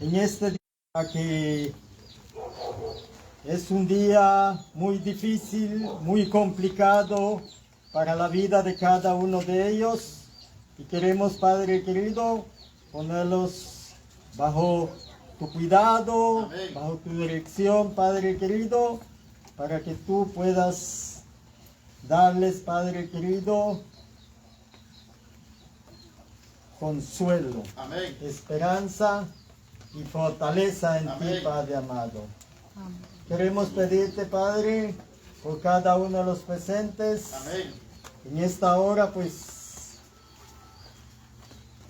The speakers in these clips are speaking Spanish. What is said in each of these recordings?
en este día que es un día muy difícil, muy complicado para la vida de cada uno de ellos. Y queremos, Padre querido, ponerlos bajo tu cuidado, amén, bajo tu dirección, Padre querido, para que tú puedas darles, Padre querido, consuelo, amén, esperanza y fortaleza en amén ti, Padre amado. Amén. Queremos pedirte, Padre, por cada uno de los presentes, amén, en esta hora, pues,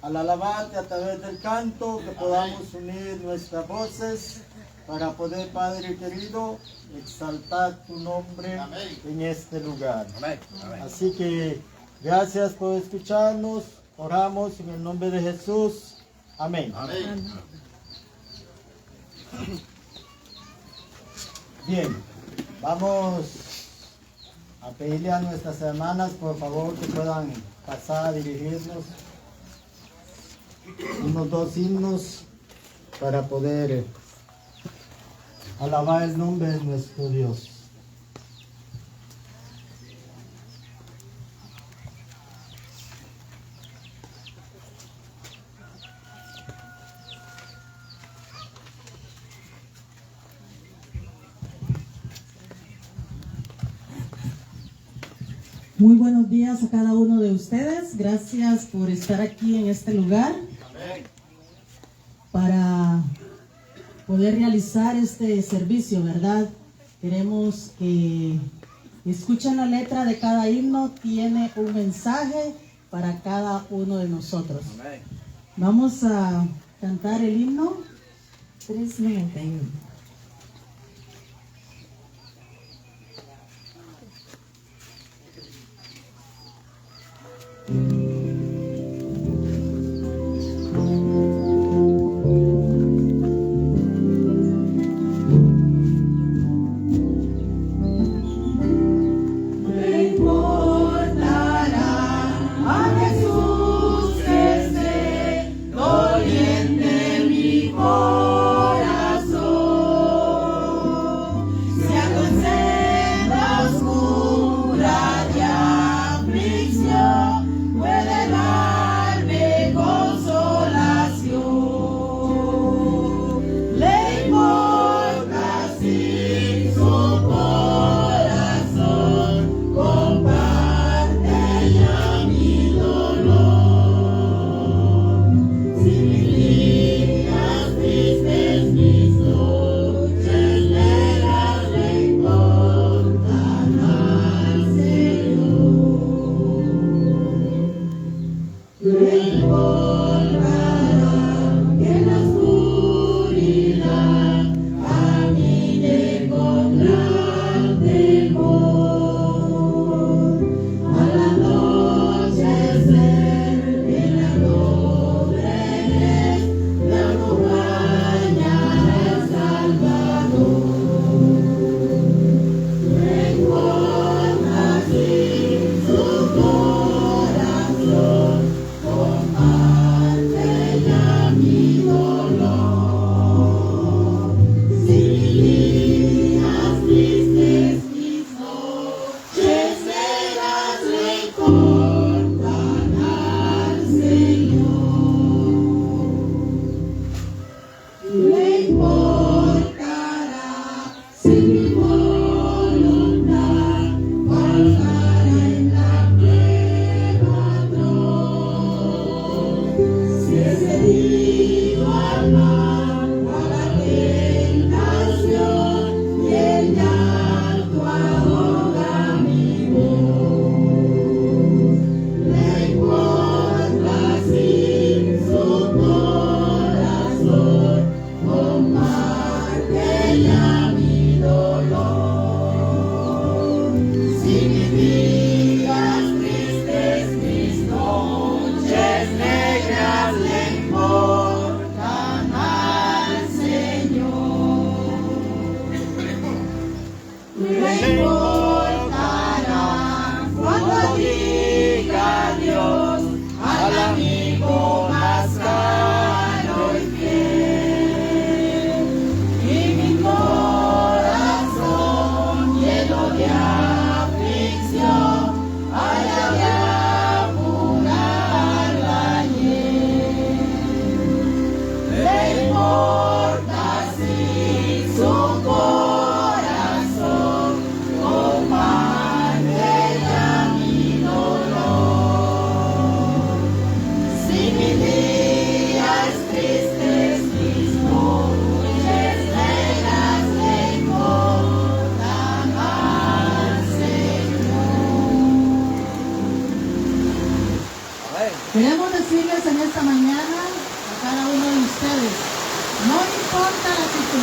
al alabarte a través del canto, que podamos unir nuestras voces para poder, Padre querido, exaltar tu nombre, amén, en este lugar. Amén. Amén. Así que gracias por escucharnos, oramos en el nombre de Jesús. Amén. Amén. Bien, vamos a pedirle a nuestras hermanas, por favor, que puedan pasar a dirigirnos unos 2 himnos para poder alabar el nombre de nuestro Dios. Muy buenos días a cada uno de ustedes. Gracias por estar aquí en este lugar. Amén. Para poder realizar este servicio, ¿verdad? Queremos que escuchen la letra de cada himno. Tiene un mensaje para cada uno de nosotros. Amén. Vamos a cantar el himno 391. Doliente mi corazón.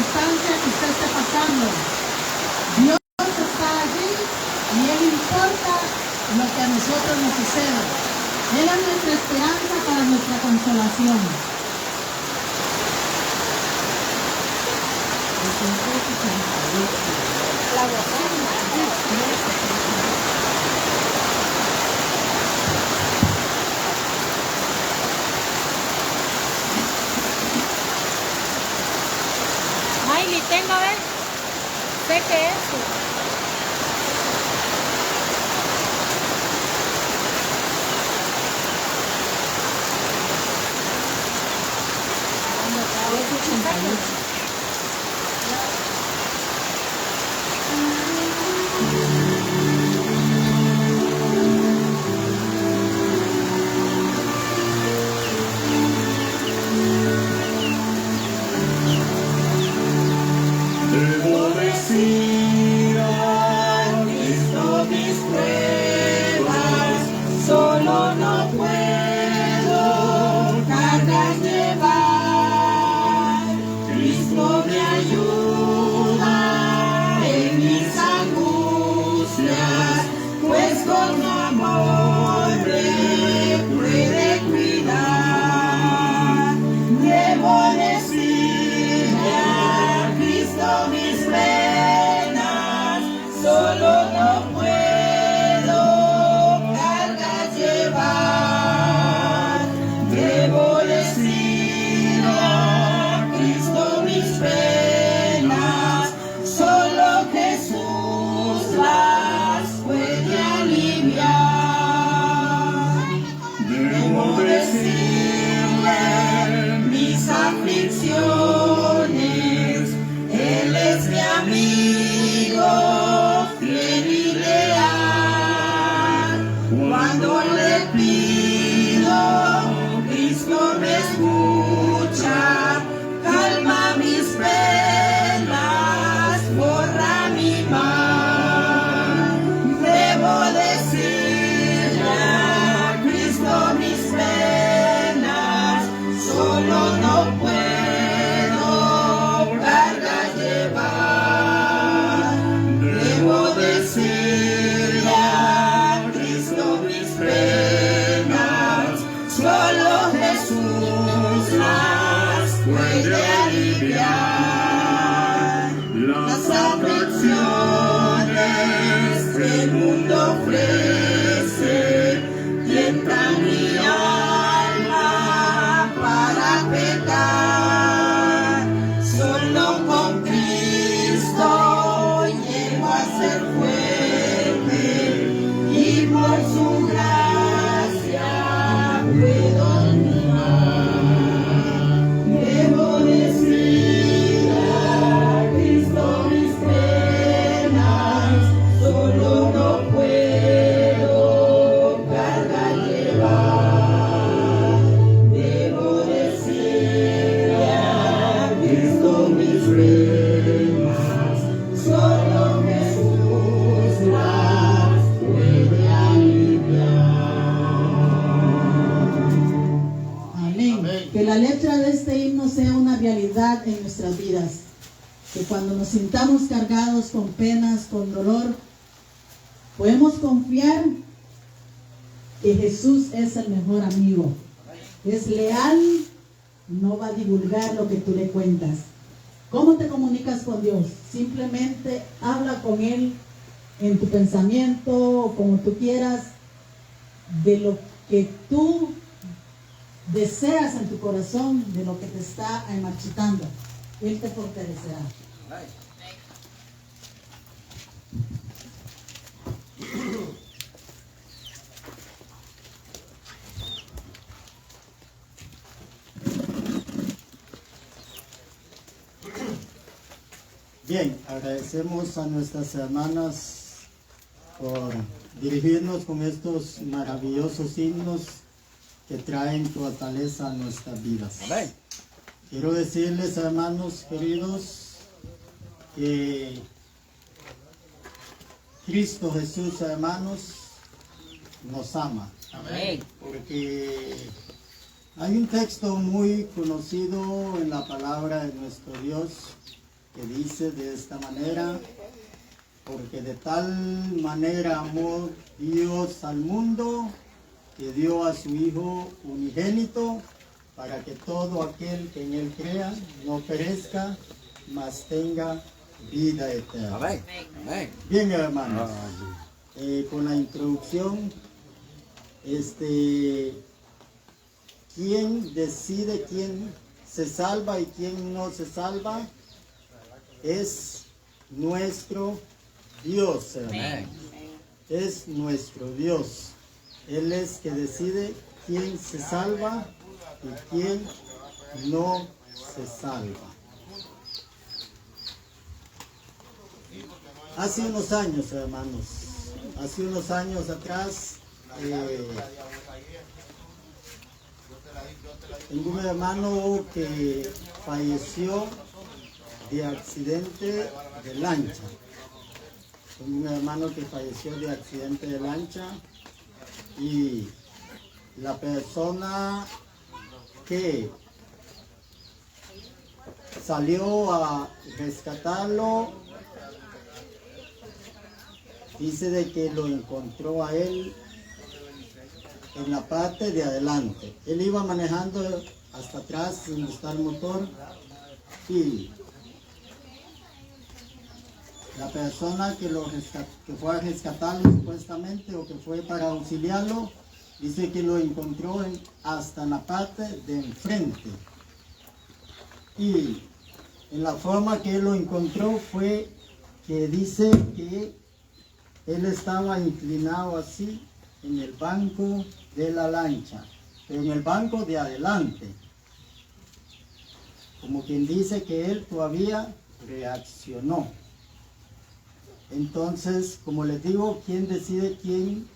circunstancia que usted esté pasando. Dios está allí y Él importa lo que a nosotros nos sucede. Él es nuestra esperanza para nuestra consolación. Ay, ni tengo, ¿ves? Sé que es. Debo decir a Cristo mis pruebas, solo no puedo cargas llevar. Cristo me ayuda en mis angustias, pues con su amor me puede cuidar. Debo decirle a Cristo mis penas, solo no puedo cargas llevar. Debo decirle a Cristo mis penas, solo Jesús las puede aliviar. Debo decirle mis aflicciones, Él es mi amigo fiel y leal. Cuando le pido, Cristo me escucha, calma mis penas, borra mi mal. Debo decirle a Cristo mis penas, solo no puedo cargas llevar. Debo decirle a Cristo mis penas, solo Jesús las puede aliviar. Las aflicciones que el mundo ofrece tientan mi alma para pecar. Solo con Cristo llego a ser fuerte y por su gracia puedo dominar. Debo decir a Cristo mis penas, solo no puedo cargar llevar. Debo decirle a Cristo mis penas, solo Jesús las puede aliviar. Amén. Que la letra de este himno sea una realidad en nuestras vidas. Que cuando nos sintamos cargados con penas, con dolor, podemos confiar que Jesús es el mejor amigo. Es leal, no va a divulgar lo que tú le cuentas. ¿Cómo te comunicas con Dios? Simplemente habla con Él en tu pensamiento o como tú quieras, de lo que tú deseas en tu corazón, de lo que te está marchitando. Él te fortalecerá. Bien, agradecemos a nuestras hermanas por dirigirnos con estos maravillosos himnos que traen fortaleza a nuestras vidas. Amén. Quiero decirles, hermanos queridos, que Cristo Jesús, hermanos, nos ama. Amén. Porque hay un texto muy conocido en la palabra de nuestro Dios que dice de esta manera: porque de tal manera amó Dios al mundo, que dio a su Hijo unigénito, para que todo aquel que en él crea no perezca, mas tenga vida eterna. Amén. Amén. Bien, hermanos, con la introducción, ¿quién decide quién se salva y quién no se salva? Es nuestro Dios, hermanos. Es nuestro Dios. Él es que decide quién se salva y quién no se salva. Hace unos años, hermanos, hace unos años atrás, tengo un hermano que falleció de accidente de lancha. Tengo un hermano que falleció de accidente de lancha y la persona que salió a rescatarlo dice de que lo encontró a él en la parte de adelante. Él iba manejando hasta atrás sin estar el motor y la persona que fue a rescatarlo supuestamente o que fue para auxiliarlo, dice que lo encontró hasta en la parte de enfrente. Y en la forma que él lo encontró fue que dice que él estaba inclinado así en el banco de la lancha, pero en el banco de adelante. Como quien dice que él todavía reaccionó. Entonces, como les digo, quien decide quién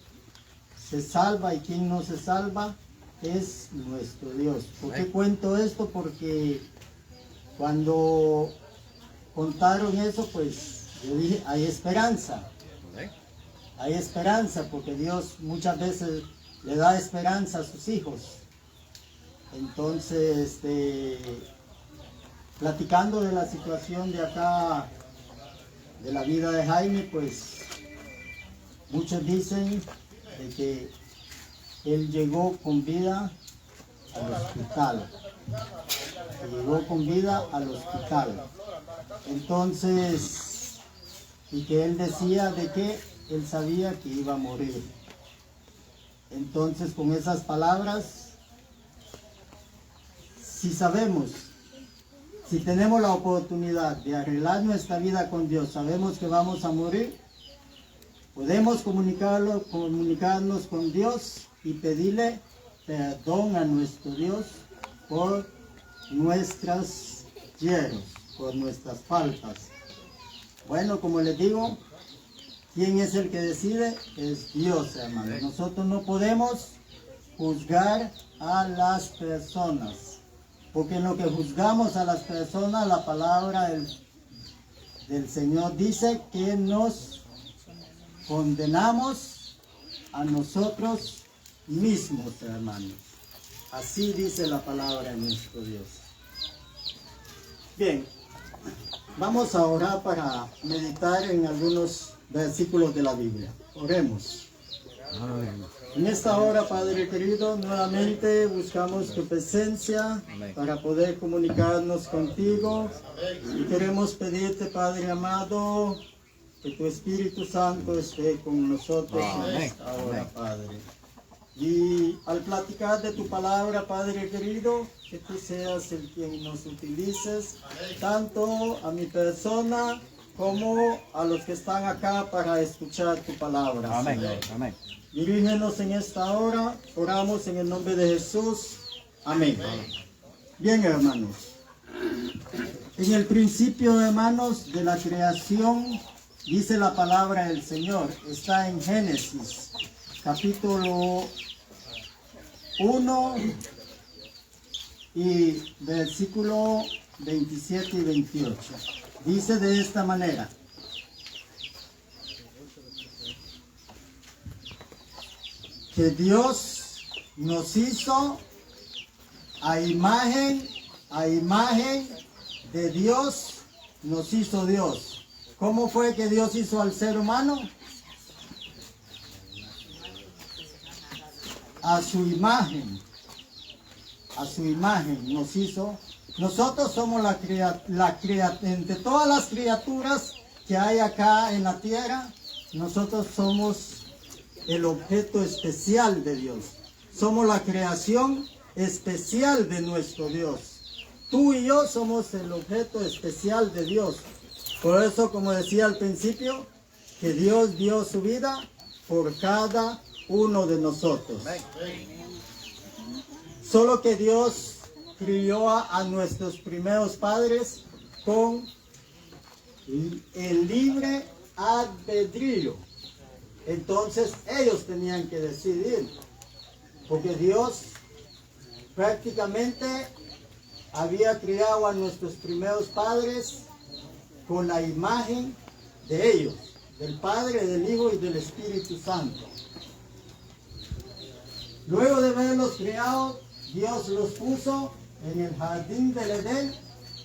se salva y quién no se salva es nuestro Dios. ¿Por qué cuento esto? Porque cuando contaron eso, pues yo dije, hay esperanza. Hay esperanza porque Dios muchas veces le da esperanza a sus hijos. Entonces, platicando de la situación de acá, de la vida de Jaime, pues muchos dicen de que él llegó con vida al hospital. Llegó con vida al hospital. Entonces, y que él decía de que él sabía que iba a morir. Entonces, con esas palabras, si sabemos, si tenemos la oportunidad de arreglar nuestra vida con Dios, sabemos que vamos a morir, podemos comunicarnos con Dios y pedirle perdón a nuestro Dios por nuestras hierros, por nuestras faltas. Bueno, como les digo, ¿quién es el que decide? Es Dios, hermano. Nosotros no podemos juzgar a las personas. Porque en lo que juzgamos a las personas, la palabra del Señor dice que nos condenamos a nosotros mismos, hermanos. Así dice la palabra de nuestro Dios. Bien, vamos a orar para meditar en algunos versículos de la Biblia. Oremos. En esta hora, Padre querido, nuevamente buscamos tu presencia para poder comunicarnos contigo y queremos pedirte, Padre amado, que tu Espíritu Santo esté con nosotros en esta hora, Padre. Y al platicar de tu palabra, Padre querido, que tú seas el quien nos utilices, tanto a mi persona como a los que están acá para escuchar tu palabra. Amén. Señor. Amén. Dirígenos en esta hora, oramos en el nombre de Jesús. Amén. Bien, hermanos. En el principio, hermanos, de la creación, dice la palabra del Señor. Está en Génesis, capítulo 1 y versículo 27 y 28. Dice de esta manera: que Dios nos hizo a imagen de Dios nos hizo Dios. ¿Cómo fue que Dios hizo al ser humano? A su imagen. A su imagen nos hizo. Nosotros somos entre todas las criaturas que hay acá en la tierra, nosotros somos el objeto especial de Dios. Somos la creación especial de nuestro Dios. Tú y yo somos el objeto especial de Dios. Por eso, como decía al principio, que Dios dio su vida por cada uno de nosotros. Solo que Dios crió a nuestros primeros padres con el libre albedrío. Entonces ellos tenían que decidir, porque Dios prácticamente había criado a nuestros primeros padres con la imagen de ellos, del Padre, del Hijo y del Espíritu Santo. Luego de haberlos criado, Dios los puso en el jardín del Edén.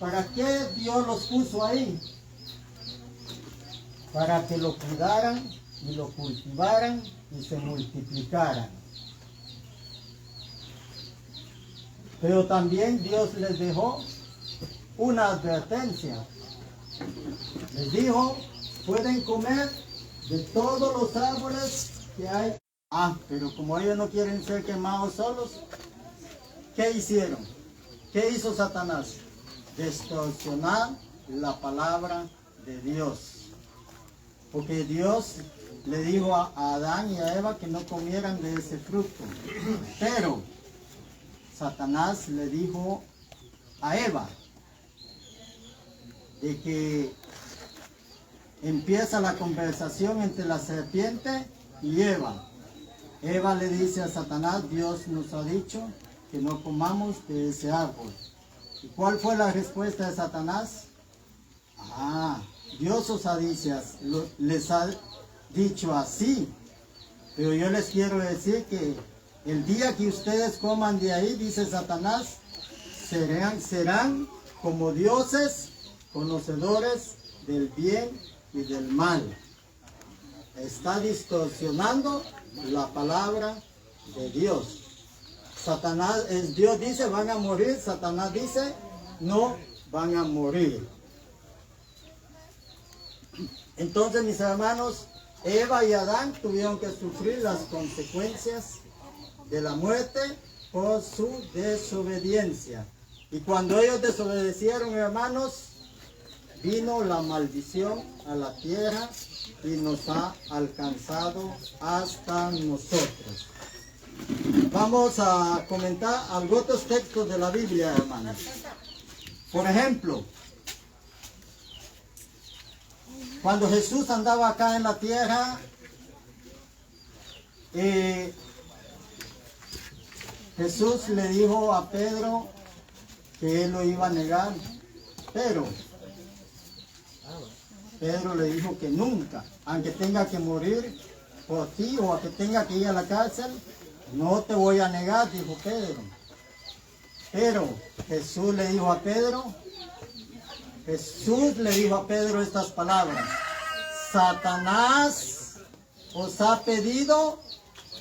¿Para qué Dios los puso ahí? Para que lo cuidaran y lo cultivaran y se multiplicaran. Pero también Dios les dejó una advertencia. Les dijo, pueden comer de todos los árboles que hay. Pero como ellos no quieren ser quemados solos, ¿qué hicieron? ¿Qué hizo Satanás? Distorsionar la palabra de Dios. Porque Dios le dijo a Adán y a Eva que no comieran de ese fruto. Pero Satanás le dijo a Eva de que empieza la conversación entre la serpiente y Eva. Eva le dice a Satanás, Dios nos ha dicho que no comamos de ese árbol. ¿Y cuál fue la respuesta de Satanás? Dios les ha dicho así, pero yo les quiero decir que el día que ustedes coman de ahí, dice Satanás, serán como dioses, conocedores del bien y del mal. Está distorsionando la palabra de Dios. Dios dice van a morir, Satanás dice no van a morir. Entonces, mis hermanos, Eva y Adán tuvieron que sufrir las consecuencias de la muerte por su desobediencia. Y cuando ellos desobedecieron, hermanos, vino la maldición a la tierra y nos ha alcanzado hasta nosotros. Vamos a comentar algunos textos de la Biblia, hermanos. Por ejemplo, cuando Jesús andaba acá en la tierra, Jesús le dijo a Pedro que él lo iba a negar, pero Pedro le dijo que nunca, aunque tenga que morir por ti o que tenga que ir a la cárcel, no te voy a negar, dijo Pedro. Pero Jesús le dijo a Pedro estas palabras: Satanás os ha pedido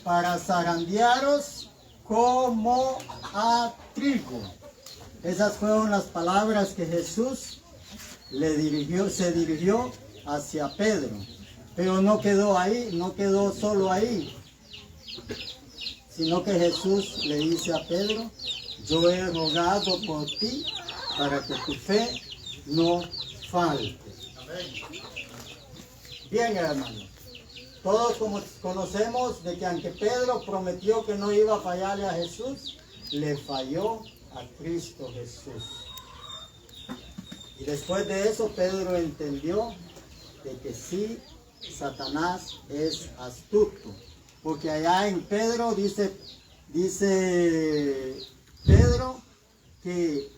para zarandearos como a trigo. Esas fueron las palabras que Jesús se dirigió hacia Pedro. Pero no quedó ahí, no quedó solo ahí, sino que Jesús le dice a Pedro: yo he rogado por ti para que tu fe no falte. Bien, hermanos, todos conocemos de que aunque Pedro prometió que no iba a fallarle a Jesús, le falló a Cristo Jesús. Y después de eso Pedro entendió de que sí, Satanás es astuto, porque allá en Pedro dice Pedro que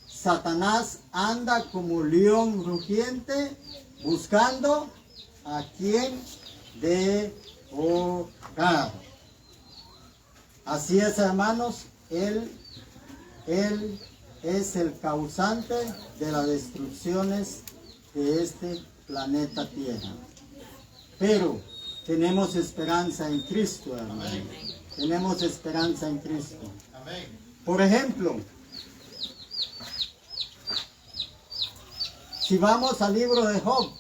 Satanás anda como león rugiente buscando a quien devorar. Así es, hermanos, él es el causante de las destrucciones de este planeta Tierra. Pero tenemos esperanza en Cristo, hermano. Tenemos esperanza en Cristo. Por ejemplo, si vamos al libro de Job,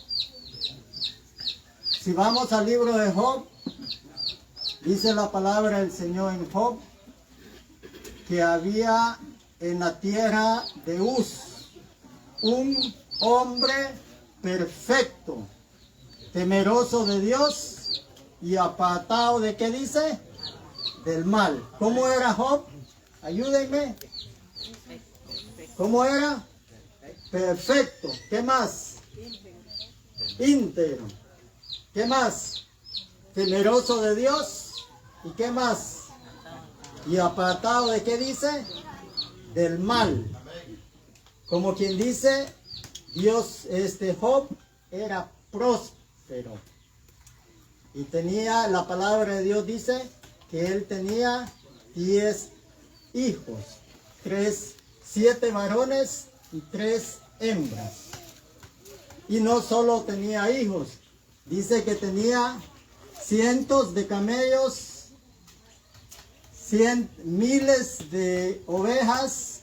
dice la palabra del Señor en Job, que había en la tierra de Uz un hombre perfecto, temeroso de Dios y apartado de, ¿qué dice? Del mal. ¿Cómo era Job? Ayúdenme. ¿Cómo era? Perfecto. ¿Qué más? Íntegro. ¿Qué más? Temeroso de Dios. ¿Y qué más? Y apartado de, ¿qué dice? Del mal. Como quien dice, Dios, Job era próspero. Y tenía, la palabra de Dios dice que él tenía 10 hijos. 7 varones y 3 hembras. Y no solo tenía hijos, dice que tenía cientos de camellos, miles de ovejas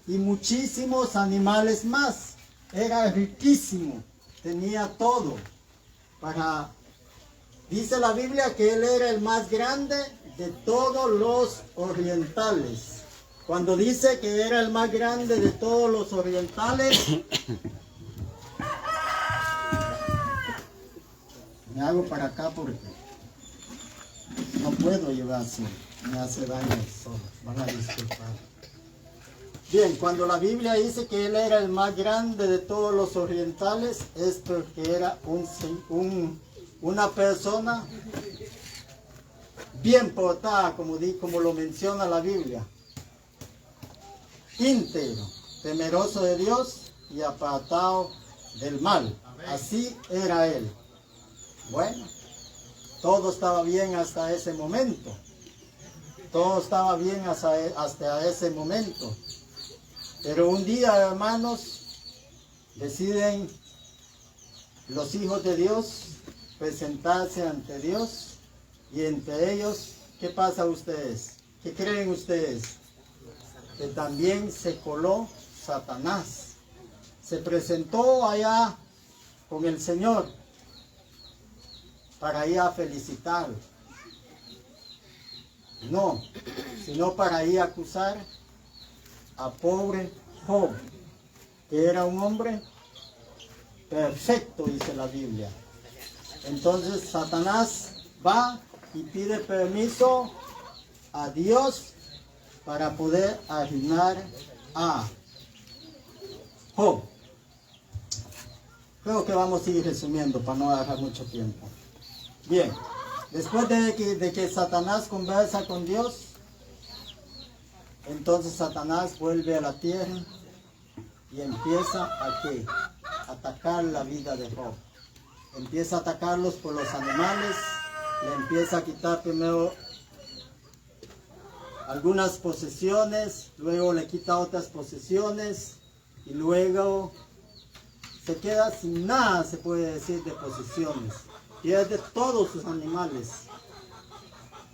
y muchísimos animales más. Era riquísimo, tenía todo. Dice la Biblia que él era el más grande de todos los orientales. Cuando dice que era el más grande de todos los orientales, me hago para acá porque no puedo llevar así. Me hace daño solo. Van a disculpar. Bien, cuando la Biblia dice que él era el más grande de todos los orientales, es porque era una persona bien portada, como lo menciona la Biblia. Íntegro, temeroso de Dios y apartado del mal. Así era él. Bueno, todo estaba bien hasta ese momento. Todo estaba bien hasta ese momento. Pero un día, hermanos, deciden los hijos de Dios presentarse ante Dios. Y entre ellos, ¿qué pasa a ustedes? ¿Qué creen ustedes? Que también se coló Satanás. Se presentó allá con el Señor para ir a felicitarlo. No, sino para ir a acusar a pobre Job, que era un hombre perfecto, dice la Biblia. Entonces Satanás va y pide permiso a Dios para poder arruinar a Job. Creo que vamos a ir resumiendo para no agarrar mucho tiempo. Bien. Después de que Satanás conversa con Dios, entonces Satanás vuelve a la tierra y empieza a atacar la vida de Job. Empieza a atacarlos por los animales, le empieza a quitar primero algunas posesiones, luego le quita otras posesiones y luego se queda sin nada, se puede decir, de posesiones. Pierde todos sus animales.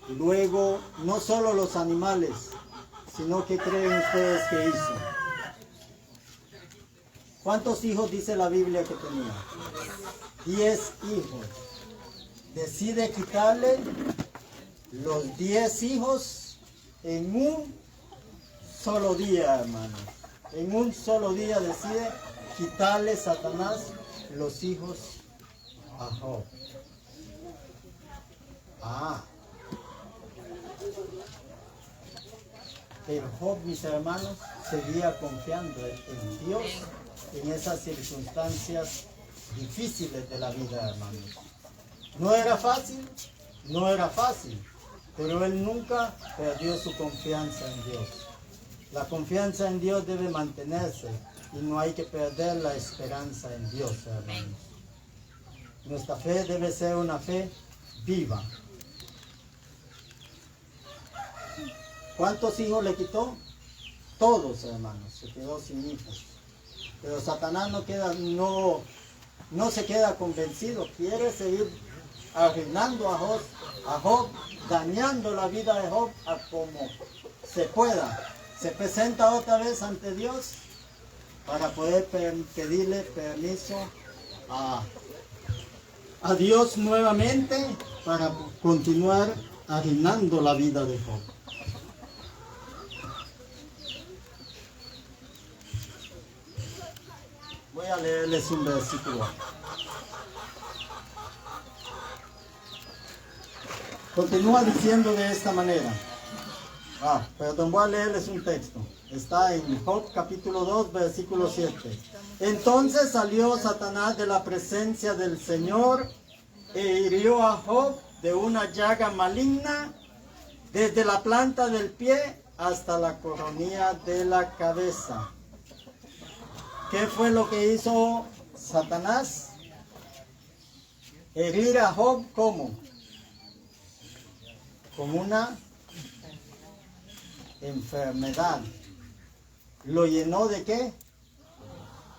Y luego, no solo los animales, sino que creen ustedes que hizo. ¿Cuántos hijos dice la Biblia que tenía? 10 hijos. Decide quitarle los 10 hijos en un solo día, hermanos. En un solo día decide quitarle Satanás los hijos a Job. Pero Job, mis hermanos, seguía confiando en Dios en esas circunstancias difíciles de la vida, hermanos. No era fácil, pero él nunca perdió su confianza en Dios. La confianza en Dios debe mantenerse y no hay que perder la esperanza en Dios, hermanos. Nuestra fe debe ser una fe viva. ¿Cuántos hijos le quitó? todos, hermanos, se quedó sin hijos. Pero Satanás no se queda convencido, quiere seguir arruinando a Job, dañando la vida de Job a como se pueda. Se presenta otra vez ante Dios para poder pedirle permiso a Dios nuevamente para continuar arruinando la vida de Job. Voy a leerles un versículo. Continúa diciendo de esta manera. Voy a leerles un texto. Está en Job capítulo 2, versículo 7. Entonces salió Satanás de la presencia del Señor e hirió a Job de una llaga maligna desde la planta del pie hasta la coronilla de la cabeza. ¿Qué fue lo que hizo Satanás? Herir a Job, ¿cómo? Con una enfermedad. ¿Lo llenó de qué?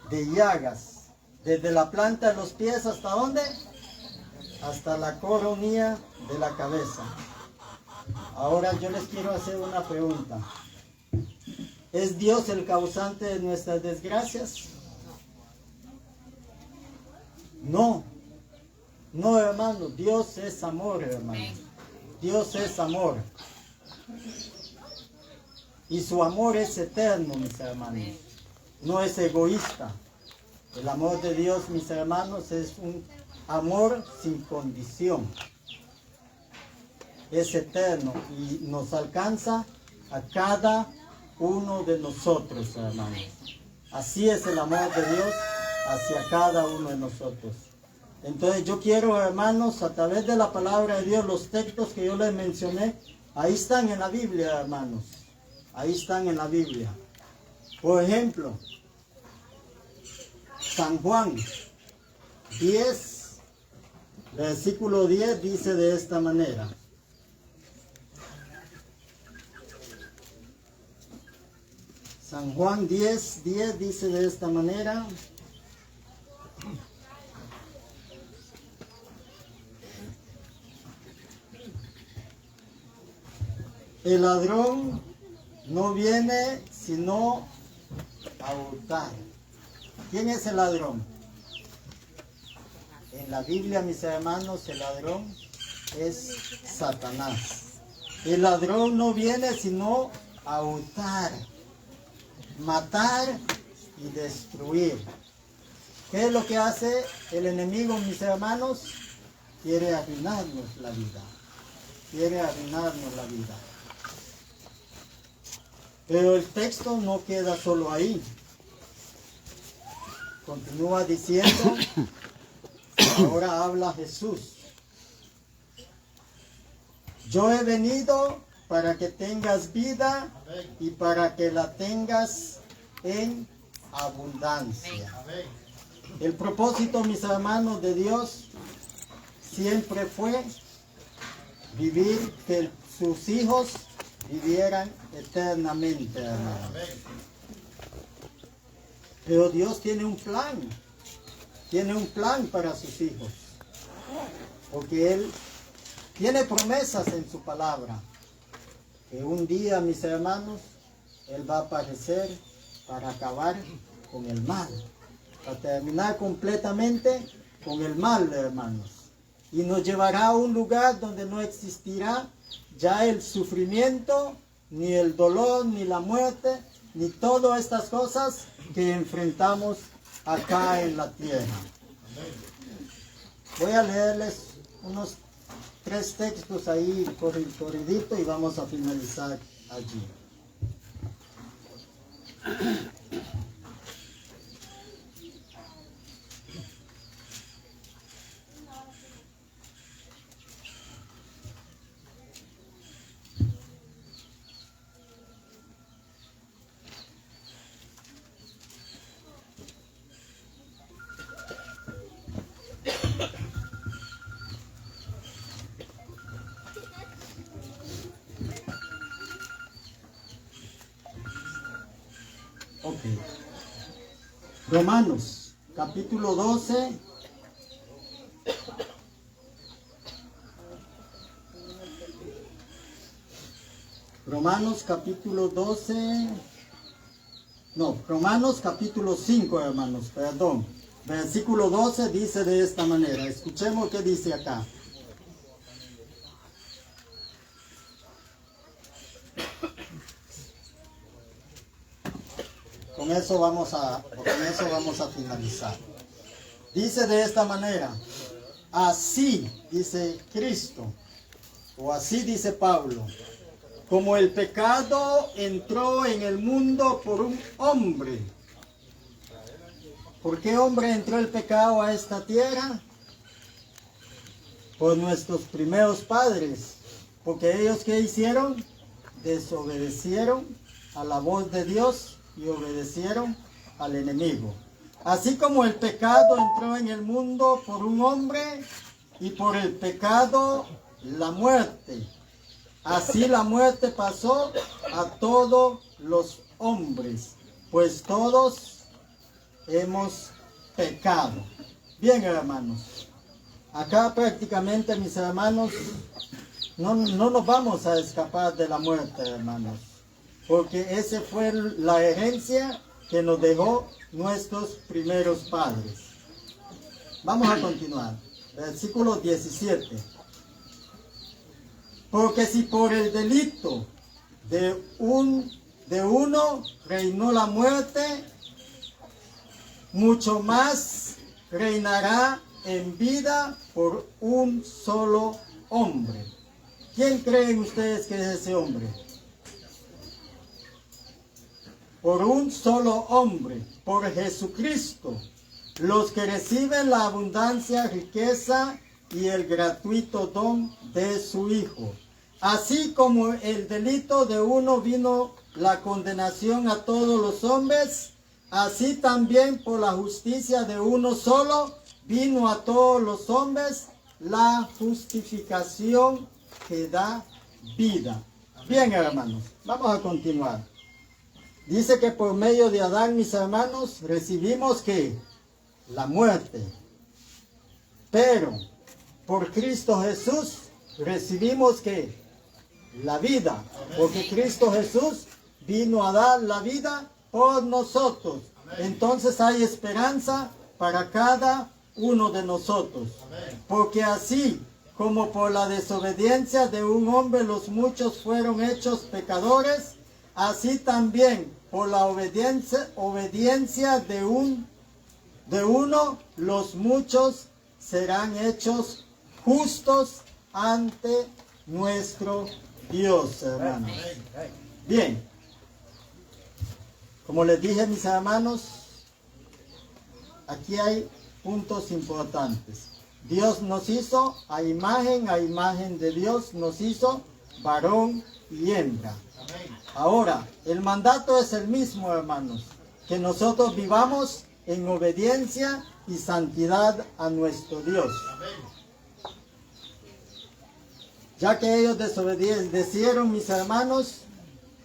De llagas. Desde la planta de los pies, ¿hasta dónde? Hasta la coronilla de la cabeza. Ahora yo les quiero hacer una pregunta. ¿Es Dios el causante de nuestras desgracias? No. No, hermano. Dios es amor, hermano. Dios es amor. Y su amor es eterno, mis hermanos. No es egoísta. El amor de Dios, mis hermanos, es un amor sin condición. Es eterno y nos alcanza a cada uno de nosotros, hermanos. Así es el amor de Dios hacia cada uno de nosotros. Entonces yo quiero, hermanos, a través de la palabra de Dios, los textos que yo les mencioné, ahí están en la Biblia, hermanos. Ahí están en la Biblia. Por ejemplo, San Juan 10, versículo 10 dice de esta manera. San Juan 10 dice de esta manera. El ladrón no viene sino a hurtar. ¿Quién es el ladrón? En la Biblia, mis hermanos, el ladrón es Satanás. El ladrón no viene sino a hurtar, matar y destruir. ¿Qué es lo que hace el enemigo, mis hermanos? Quiere arruinarnos la vida. Quiere arruinarnos la vida. Pero el texto no queda solo ahí. Continúa diciendo, ahora habla Jesús. Yo he venido para que tengas vida y para que la tengas en abundancia. El propósito, mis hermanos, de Dios siempre fue vivir, que sus hijos vivieran eternamente, hermanos. Pero Dios tiene un plan para sus hijos, porque Él tiene promesas en su palabra, que un día, mis hermanos, Él va a aparecer para acabar con el mal, para terminar completamente con el mal, hermanos, y nos llevará a un lugar donde no existirá ya el sufrimiento, ni el dolor, ni la muerte, ni todas estas cosas que enfrentamos acá en la tierra. Voy a leerles unos 3 textos ahí corridito y vamos a finalizar allí. Romanos, capítulo 12. Romanos capítulo 12. No, Romanos capítulo 5, hermanos, perdón. Versículo 12 dice de esta manera. Escuchemos qué dice acá. Con eso vamos a finalizar. Dice de esta manera. Así dice Cristo, o así dice Pablo, como el pecado entró en el mundo por un hombre. ¿Por qué hombre entró el pecado a esta tierra? Por nuestros primeros padres. Porque ellos, ¿qué hicieron? Desobedecieron a la voz de Dios y obedecieron al enemigo. Así como el pecado entró en el mundo por un hombre y por el pecado la muerte. Así la muerte pasó a todos los hombres, pues todos hemos pecado. Bien, hermanos, acá prácticamente, mis hermanos, no nos vamos a escapar de la muerte, hermanos, porque esa fue la herencia que nos dejó nuestros primeros padres. Vamos a continuar. Versículo 17. Porque si por el delito de uno reinó la muerte, mucho más reinará en vida por un solo hombre. ¿Quién creen ustedes que es ese hombre? Por un solo hombre, por Jesucristo, los que reciben la abundancia, riqueza y el gratuito don de su Hijo. Así como el delito de uno vino la condenación a todos los hombres, así también por la justicia de uno solo vino a todos los hombres la justificación que da vida. Bien, hermanos, vamos a continuar. Dice que por medio de Adán, mis hermanos, recibimos que la muerte. Pero por Cristo Jesús recibimos que la vida. Porque Cristo Jesús vino a dar la vida por nosotros. Entonces hay esperanza para cada uno de nosotros. Porque así como por la desobediencia de un hombre los muchos fueron hechos pecadores, así también por la obediencia de uno, los muchos serán hechos justos ante nuestro Dios, hermanos. Bien, como les dije, mis hermanos, aquí hay puntos importantes. Dios nos hizo a imagen de Dios nos hizo varón y hembra. Ahora, el mandato es el mismo, hermanos, que nosotros vivamos en obediencia y santidad a nuestro Dios. Ya que ellos desobedecieron, mis hermanos,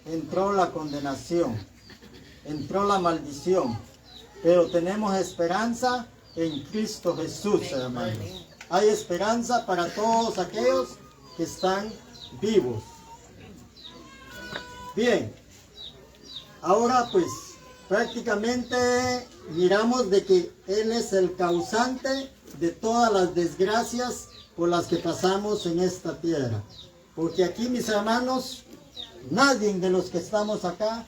entró la condenación, entró la maldición, pero tenemos esperanza en Cristo Jesús, hermanos. Hay esperanza para todos aquellos que están vivos. Bien, ahora pues prácticamente miramos de que Él es el causante de todas las desgracias por las que pasamos en esta tierra. Porque aquí, mis hermanos, nadie de los que estamos acá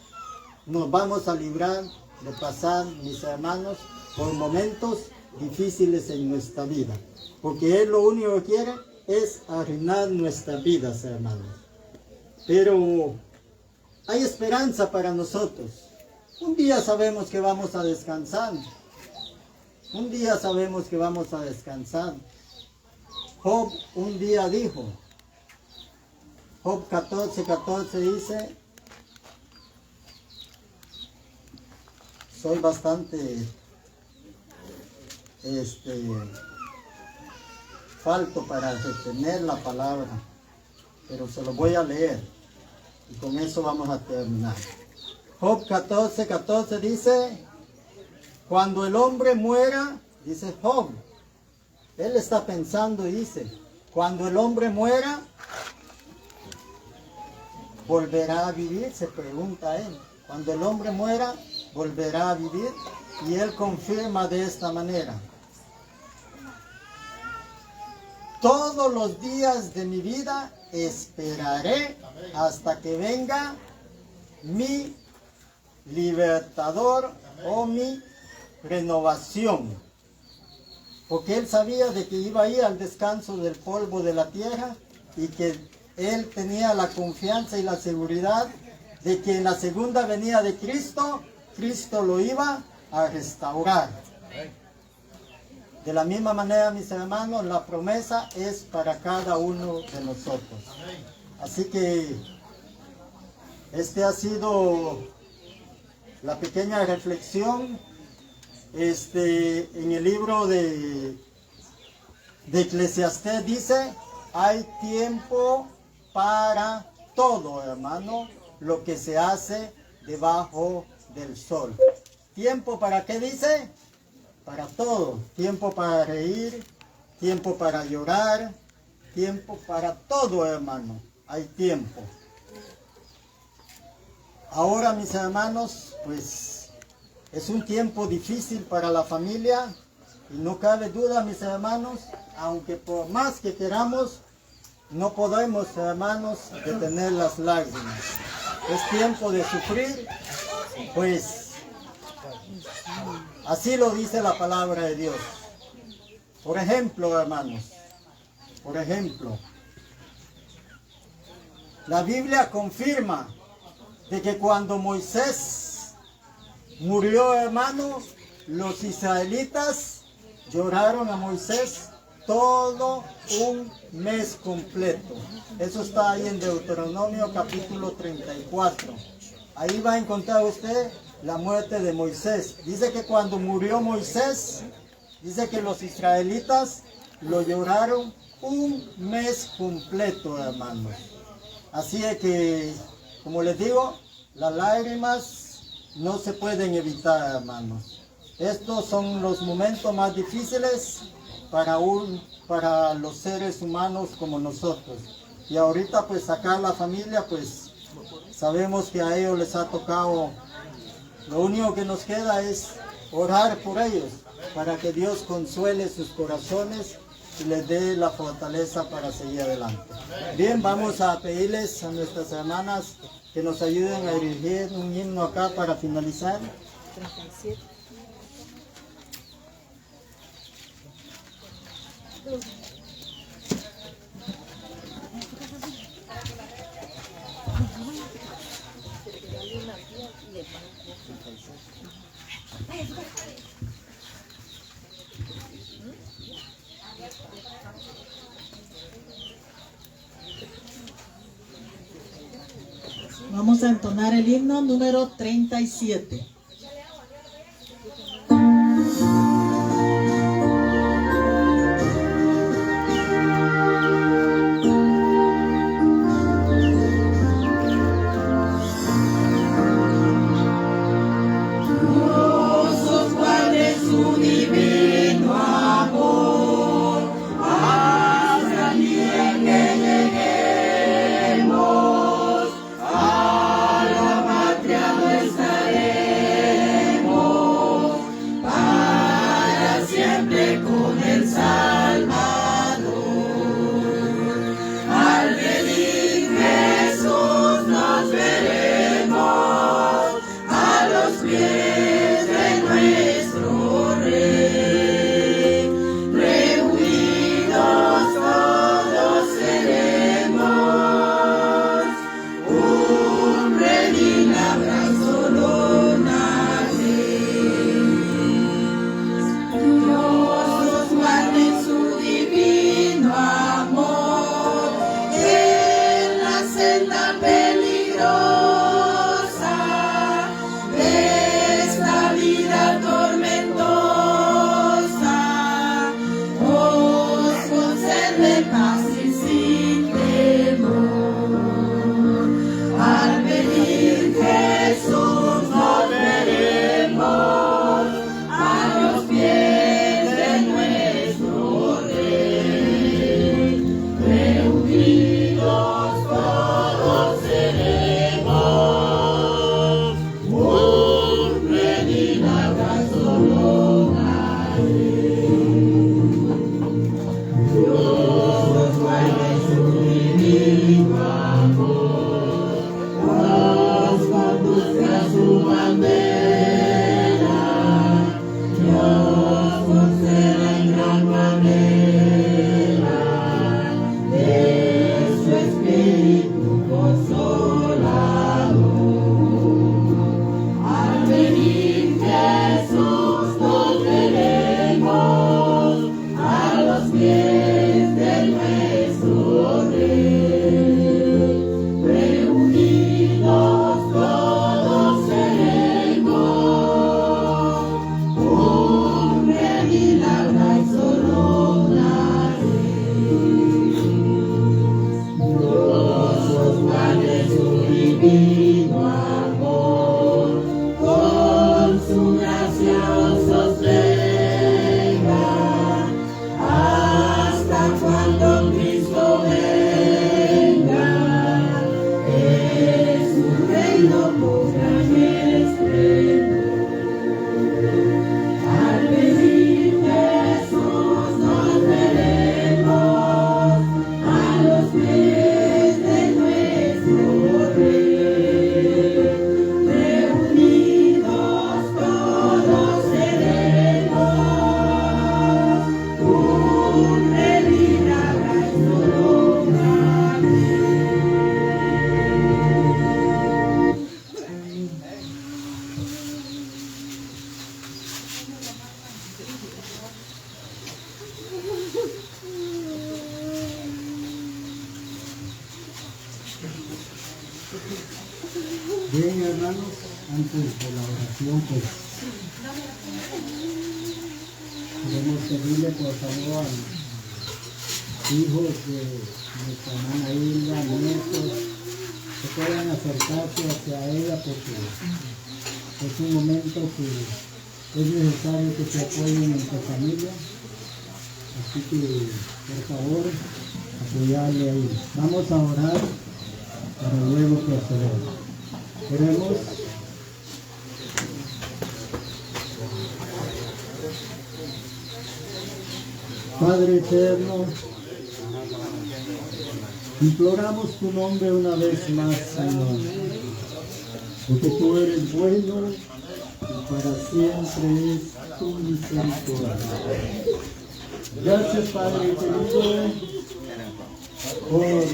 nos vamos a librar de pasar, mis hermanos, por momentos difíciles en nuestra vida. Porque Él lo único que quiere es arruinar nuestras vidas, hermanos. Pero hay esperanza para nosotros. Un día sabemos que vamos a descansar. Un día sabemos que vamos a descansar. Job un día dijo, Job 14:14 dice, soy bastante falto para retener la palabra, pero se lo voy a leer y con eso vamos a terminar. Job 14:14 dice, cuando el hombre muera, dice Job, él está pensando y dice, cuando el hombre muera, ¿volverá a vivir? Se pregunta él. Cuando el hombre muera, ¿volverá a vivir? Y él confirma de esta manera. Todos los días de mi vida esperaré hasta que venga mi libertador o mi renovación. Porque él sabía de que iba a ir al descanso del polvo de la tierra y que él tenía la confianza y la seguridad de que en la segunda venida de Cristo, Cristo lo iba a restaurar. De la misma manera, mis hermanos, la promesa es para cada uno de nosotros. Así que este ha sido la pequeña reflexión en el libro de Eclesiastés. Dice, hay tiempo para todo, hermano, lo que se hace debajo del sol. ¿Tiempo para qué dice? Para todo. Tiempo para reír, tiempo para llorar, tiempo para todo, hermano. Hay tiempo. Ahora, mis hermanos, pues es un tiempo difícil para la familia y no cabe duda, mis hermanos, aunque por más que queramos, no podemos, hermanos, detener las lágrimas. Es tiempo de sufrir, pues así lo dice la palabra de Dios. Por ejemplo, hermanos, por ejemplo, la Biblia confirma de que cuando Moisés murió, hermanos, los israelitas lloraron a Moisés todo un mes completo. Eso está ahí en Deuteronomio capítulo 34. Ahí va a encontrar usted la muerte de Moisés. Dice que cuando murió Moisés, dice que los israelitas lo lloraron un mes completo, hermanos. Así es que, como les digo, las lágrimas no se pueden evitar, hermanos. Estos son los momentos más difíciles para los seres humanos como nosotros. Y ahorita pues acá la familia, pues sabemos que a ellos les ha tocado. Lo único que nos queda es orar por ellos, para que Dios consuele sus corazones y les dé la fortaleza para seguir adelante. Bien, vamos a pedirles a nuestras hermanas que nos ayuden a dirigir un himno acá para finalizar. 37. Vamos a entonar el himno número 37. A la patria nuestra Bien, hermanos, antes de la oración, pues queremos pedirle por favor a los hijos de nuestra hermana Hilda, nietos, que puedan acercarse hacia ella porque es un momento que es necesario que se apoyen en su familia. Así que, por favor, apoyarle ahí. Vamos a orar para luego proceder. Queremos Padre eterno, imploramos tu nombre una vez más, Señor, porque tú eres bueno y para siempre es tu misericordia. Gracias, Padre querido, por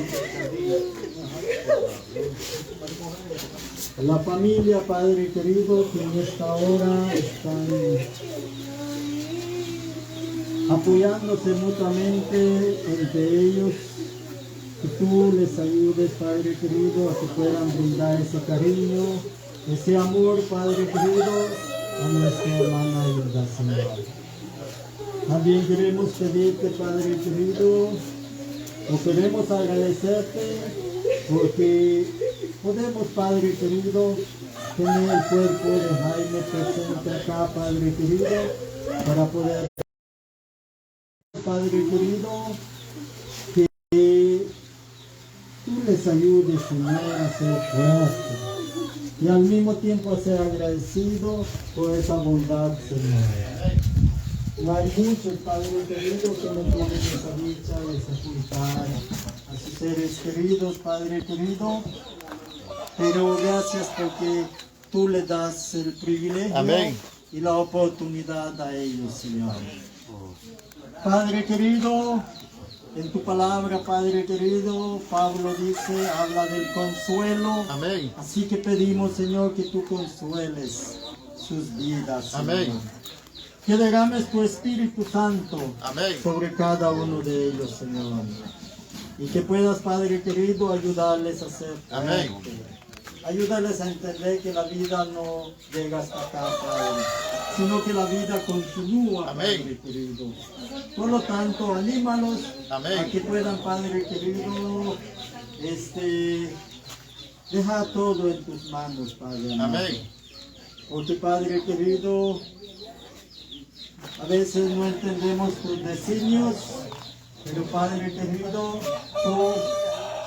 la familia, Padre querido, que en esta hora están apoyándose mutuamente entre ellos, que tú les ayudes, Padre querido, a que puedan brindar ese cariño, ese amor, Padre querido, a nuestra hermana Hilda, Señor. También queremos pedirte, Padre querido, o queremos agradecerte porque podemos, Padre querido, tener el cuerpo de Jaime presente acá, Padre querido, para poder, Padre querido, que tú les ayudes, Señor, a ser fuertes y al mismo tiempo a ser agradecido por esa bondad, Señor. No hay muchos, Padre querido, que no tienen esa dicha de sepultar a sus seres queridos, Padre querido, pero gracias porque tú le das el privilegio y la oportunidad a ellos, Señor. Padre querido, en tu palabra, Padre querido, Pablo dice, habla del consuelo. Amén. Así que pedimos, Señor, que tú consueles sus vidas, Señor. Amén. Que derrames tu Espíritu Santo Amén. sobre cada uno de ellos, Señor. Y que puedas, Padre querido, ayudarles a ser Amén. fuertes. Ayúdales a entender que la vida no llega hasta acá, Padre, sino que la vida continúa, Amén. Padre querido. Por lo tanto, anímalos Amén. a que puedan, Padre querido, dejar todo en tus manos, Padre amado. Amén. Porque, Padre querido, a veces no entendemos tus designios, pero, Padre querido, tu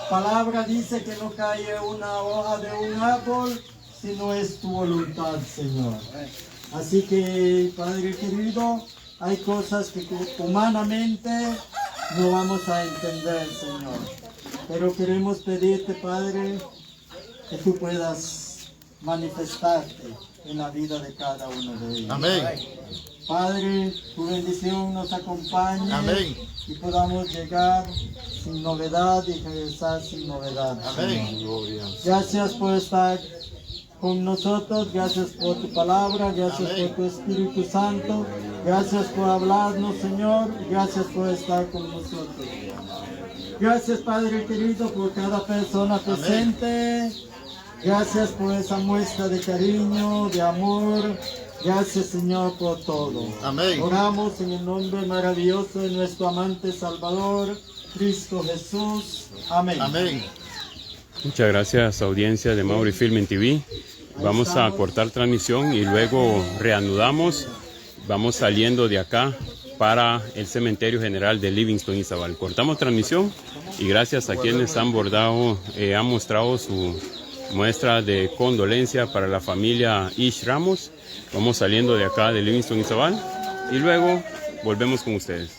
palabra dice que no cae una hoja de un árbol si no es tu voluntad, Señor. Así que, Padre querido, hay cosas que humanamente no vamos a entender, Señor. Pero queremos pedirte, Padre, que tú puedas manifestarte en la vida de cada uno de ellos. Amén. Padre, tu bendición nos acompañe. Amén. Y podamos llegar sin novedad y regresar sin novedad. Amén. Gracias por estar con nosotros, gracias por tu palabra, gracias Amén. por tu Espíritu Santo, gracias por hablarnos, Señor, gracias por estar con nosotros. Gracias, Padre querido, por cada persona presente. Gracias por esa muestra de cariño, de amor. Gracias, Señor, por todo. Amén. Oramos en el nombre maravilloso de nuestro amante Salvador, Cristo Jesús. Amén. Amén. Muchas gracias, audiencia de Mauri Film TV. Vamos a cortar transmisión y luego reanudamos. Vamos saliendo de acá para el Cementerio General de Livingston, Izabal. Cortamos transmisión y gracias a quienes han mostrado su muestra de condolencia para la familia Ish Ramos. Vamos saliendo de acá de Livingston, Izabal y luego volvemos con ustedes.